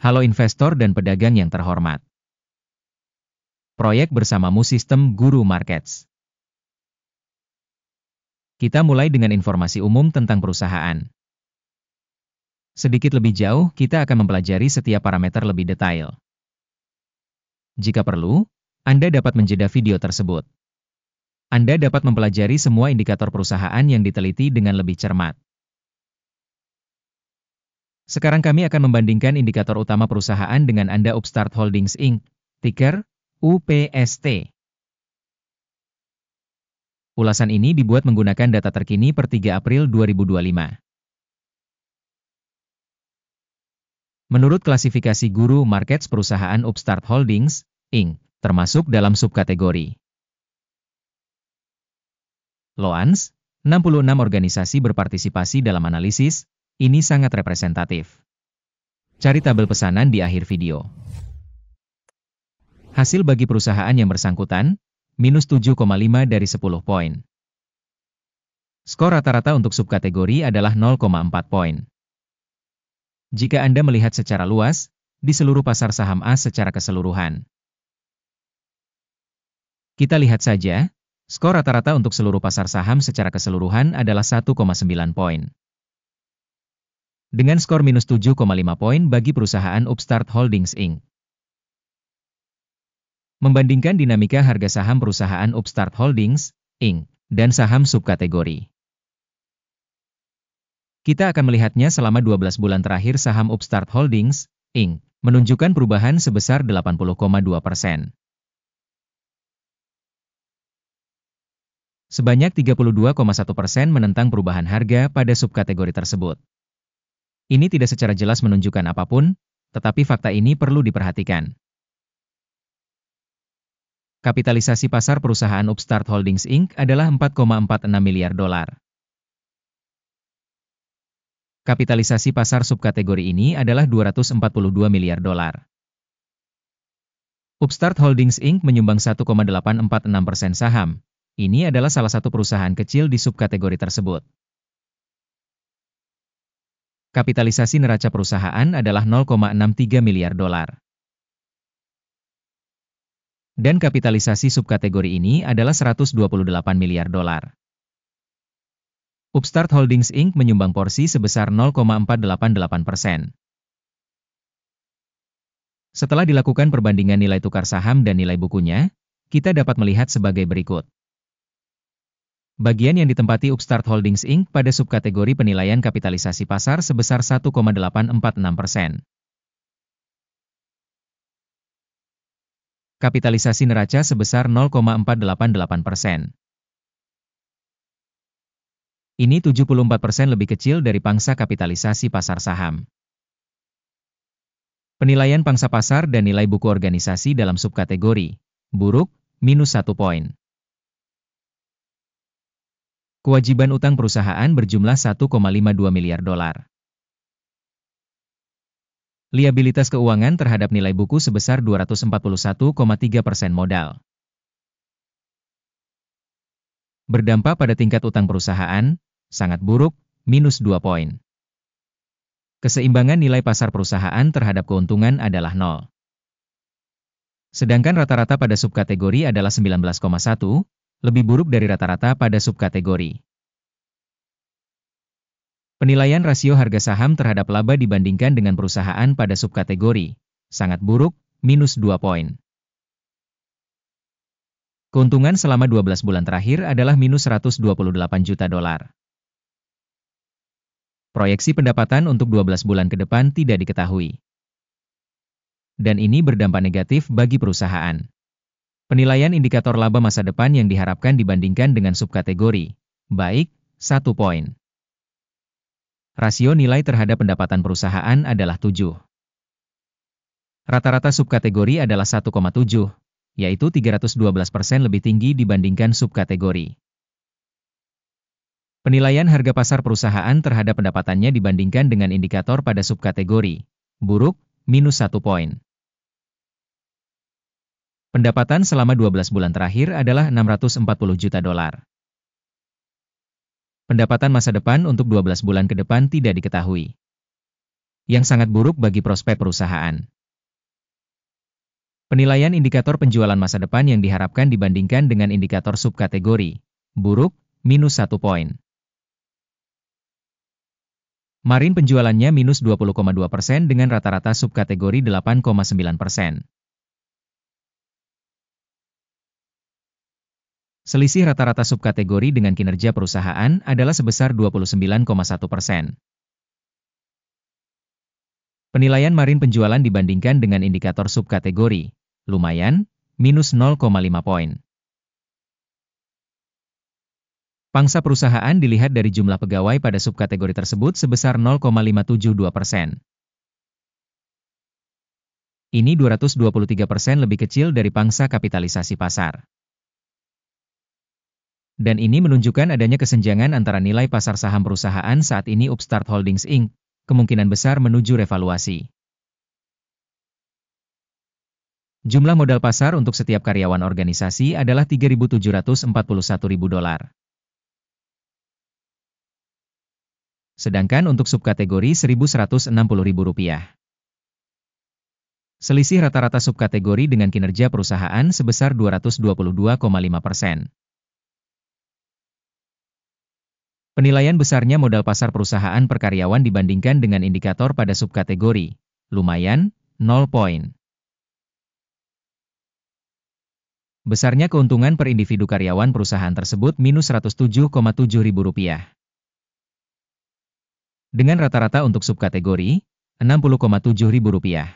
Halo investor dan pedagang yang terhormat. Proyek bersamamu Sistem Guru Markets. Kita mulai dengan informasi umum tentang perusahaan. Sedikit lebih jauh, kita akan mempelajari setiap parameter lebih detail. Jika perlu, Anda dapat menjeda video tersebut. Anda dapat mempelajari semua indikator perusahaan yang diteliti dengan lebih cermat. Sekarang kami akan membandingkan indikator utama perusahaan dengan Anda Upstart Holdings Inc., ticker UPST. Ulasan ini dibuat menggunakan data terkini per 3 April 2025. Menurut klasifikasi Guru Markets, perusahaan Upstart Holdings Inc. termasuk dalam subkategori Loans. 66 organisasi berpartisipasi dalam analisis, ini sangat representatif. Cari tabel pesanan di akhir video. Hasil bagi perusahaan yang bersangkutan, minus 7,5 dari 10 poin. Skor rata-rata untuk subkategori adalah 0,4 poin. Jika Anda melihat secara luas, di seluruh pasar saham A secara keseluruhan. Kita lihat saja, skor rata-rata untuk seluruh pasar saham secara keseluruhan adalah 1,9 poin. Dengan skor minus 7,5 poin bagi perusahaan Upstart Holdings Inc. Membandingkan dinamika harga saham perusahaan Upstart Holdings Inc. dan saham subkategori. Kita akan melihatnya selama 12 bulan terakhir saham Upstart Holdings Inc. menunjukkan perubahan sebesar 80,2%. Sebanyak 32,1% menentang perubahan harga pada subkategori tersebut. Ini tidak secara jelas menunjukkan apapun, tetapi fakta ini perlu diperhatikan. Kapitalisasi pasar perusahaan Upstart Holdings Inc. adalah 4,46 miliar dolar. Kapitalisasi pasar subkategori ini adalah 242 miliar dolar. Upstart Holdings Inc. menyumbang 1,846% saham. Ini adalah salah satu perusahaan kecil di subkategori tersebut. Kapitalisasi neraca perusahaan adalah 0,63 miliar dolar. Dan kapitalisasi subkategori ini adalah 128 miliar dolar. Upstart Holdings Inc. menyumbang porsi sebesar 0,488%. Setelah dilakukan perbandingan nilai tukar saham dan nilai bukunya, kita dapat melihat sebagai berikut. Bagian yang ditempati Upstart Holdings Inc. pada subkategori penilaian kapitalisasi pasar sebesar 1,846%. Kapitalisasi neraca sebesar 0,488%. Ini 74% lebih kecil dari pangsa kapitalisasi pasar saham. Penilaian pangsa pasar dan nilai buku organisasi dalam subkategori buruk, minus 1 poin. Kewajiban utang perusahaan berjumlah 1,52 miliar dolar. Liabilitas keuangan terhadap nilai buku sebesar 241,3% modal. Berdampak pada tingkat utang perusahaan, sangat buruk, minus 2 poin. Keseimbangan nilai pasar perusahaan terhadap keuntungan adalah 0. Sedangkan rata-rata pada subkategori adalah 19,1, lebih buruk dari rata-rata pada subkategori. Penilaian rasio harga saham terhadap laba dibandingkan dengan perusahaan pada subkategori, sangat buruk, minus 2 poin. Keuntungan selama 12 bulan terakhir adalah minus 128 juta dolar. Proyeksi pendapatan untuk 12 bulan ke depan tidak diketahui. Dan ini berdampak negatif bagi perusahaan. Penilaian indikator laba masa depan yang diharapkan dibandingkan dengan subkategori, baik, 1 poin. Rasio nilai terhadap pendapatan perusahaan adalah 7. Rata-rata subkategori adalah 1,7, yaitu 312% lebih tinggi dibandingkan subkategori. Penilaian harga pasar perusahaan terhadap pendapatannya dibandingkan dengan indikator pada subkategori, buruk, minus 1 poin. Pendapatan selama 12 bulan terakhir adalah 640 juta dolar. Pendapatan masa depan untuk 12 bulan ke depan tidak diketahui. yang sangat buruk bagi prospek perusahaan. Penilaian indikator penjualan masa depan yang diharapkan dibandingkan dengan indikator subkategori, buruk, minus 1 poin. Marine penjualannya minus 20,2% dengan rata-rata subkategori 8,9%. Selisih rata-rata subkategori dengan kinerja perusahaan adalah sebesar 29,1%. Penilaian Marine penjualan dibandingkan dengan indikator subkategori, lumayan, minus 0,5 poin. Pangsa perusahaan dilihat dari jumlah pegawai pada subkategori tersebut sebesar 0,572%. Ini 223% lebih kecil dari pangsa kapitalisasi pasar. Dan ini menunjukkan adanya kesenjangan antara nilai pasar saham perusahaan saat ini Upstart Holdings Inc., kemungkinan besar menuju revaluasi. Jumlah modal pasar untuk setiap karyawan organisasi adalah $3.741.000. Sedangkan untuk subkategori $1.160.000. Selisih rata-rata subkategori dengan kinerja perusahaan sebesar 222,5%. Penilaian besarnya modal pasar perusahaan per karyawan dibandingkan dengan indikator pada subkategori, lumayan, 0 poin. Besarnya keuntungan per individu karyawan perusahaan tersebut minus Rp107,7.000. Dengan rata-rata untuk subkategori, Rp60,7.000.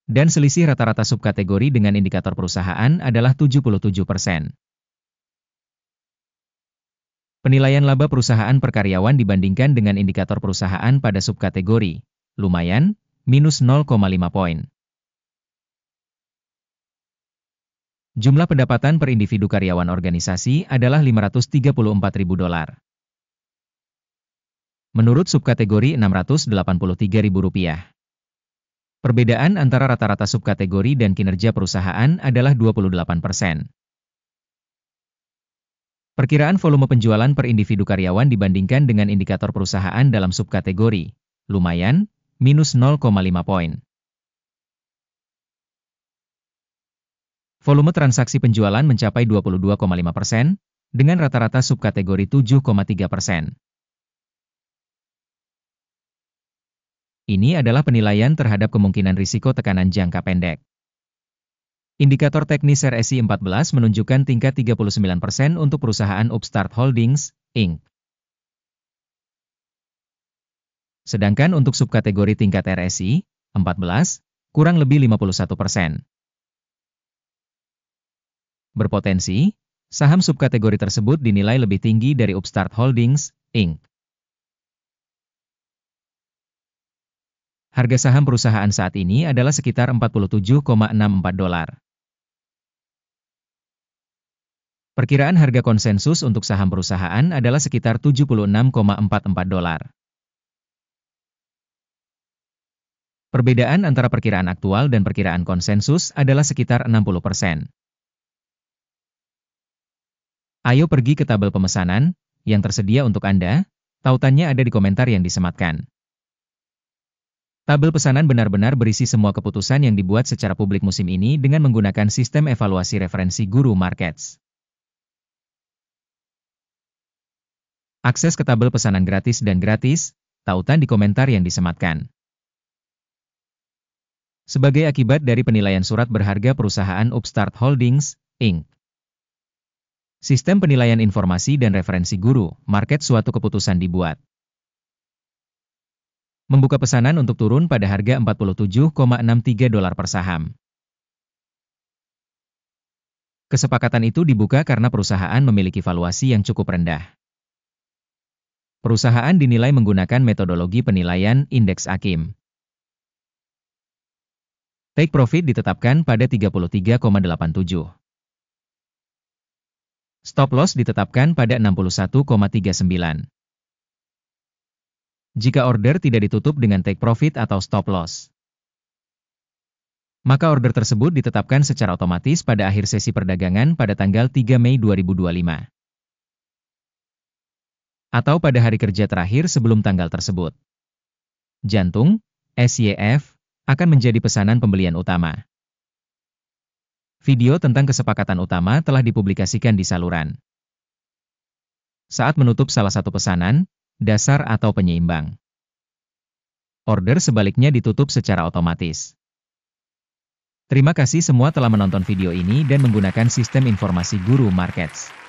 Dan selisih rata-rata subkategori dengan indikator perusahaan adalah 77%. Penilaian laba perusahaan per karyawan dibandingkan dengan indikator perusahaan pada subkategori, lumayan, minus 0,5 poin. Jumlah pendapatan per individu karyawan organisasi adalah $534.000. Menurut subkategori Rp683.000. Perbedaan antara rata-rata subkategori dan kinerja perusahaan adalah 28%. Perkiraan volume penjualan per individu karyawan dibandingkan dengan indikator perusahaan dalam subkategori, lumayan, minus 0,5 poin. Volume transaksi penjualan mencapai 22,5%, dengan rata-rata subkategori 7,3%. Ini adalah penilaian terhadap kemungkinan risiko tekanan jangka pendek. Indikator teknis RSI 14 menunjukkan tingkat 39% untuk perusahaan Upstart Holdings, Inc. Sedangkan untuk subkategori tingkat RSI, 14, kurang lebih 51%. Berpotensi, saham subkategori tersebut dinilai lebih tinggi dari Upstart Holdings, Inc. Harga saham perusahaan saat ini adalah sekitar $47,64. Perkiraan harga konsensus untuk saham perusahaan adalah sekitar $76,44. Perbedaan antara perkiraan aktual dan perkiraan konsensus adalah sekitar 60%. Ayo pergi ke tabel pemesanan, yang tersedia untuk Anda, tautannya ada di komentar yang disematkan. Tabel pesanan benar-benar berisi semua keputusan yang dibuat secara publik musim ini dengan menggunakan sistem evaluasi referensi Guru Markets. Akses ke tabel pesanan gratis dan gratis, tautan di komentar yang disematkan. Sebagai akibat dari penilaian surat berharga perusahaan Upstart Holdings, Inc. Sistem penilaian informasi dan referensi Guru Market suatu keputusan dibuat. Membuka pesanan untuk turun pada harga $47,63 per saham. Kesepakatan itu dibuka karena perusahaan memiliki valuasi yang cukup rendah. Perusahaan dinilai menggunakan metodologi penilaian indeks AKIM. Take profit ditetapkan pada 33,87. Stop loss ditetapkan pada 61,39. Jika order tidak ditutup dengan take profit atau stop loss, maka order tersebut ditetapkan secara otomatis pada akhir sesi perdagangan pada tanggal 3 Mei 2025. Atau pada hari kerja terakhir sebelum tanggal tersebut. jantung, SYF, akan menjadi pesanan pembelian utama. Video tentang kesepakatan utama telah dipublikasikan di saluran. Saat menutup salah satu pesanan, dasar atau penyeimbang. Order sebaliknya ditutup secara otomatis. Terima kasih semua telah menonton video ini dan menggunakan sistem informasi Guru Markets.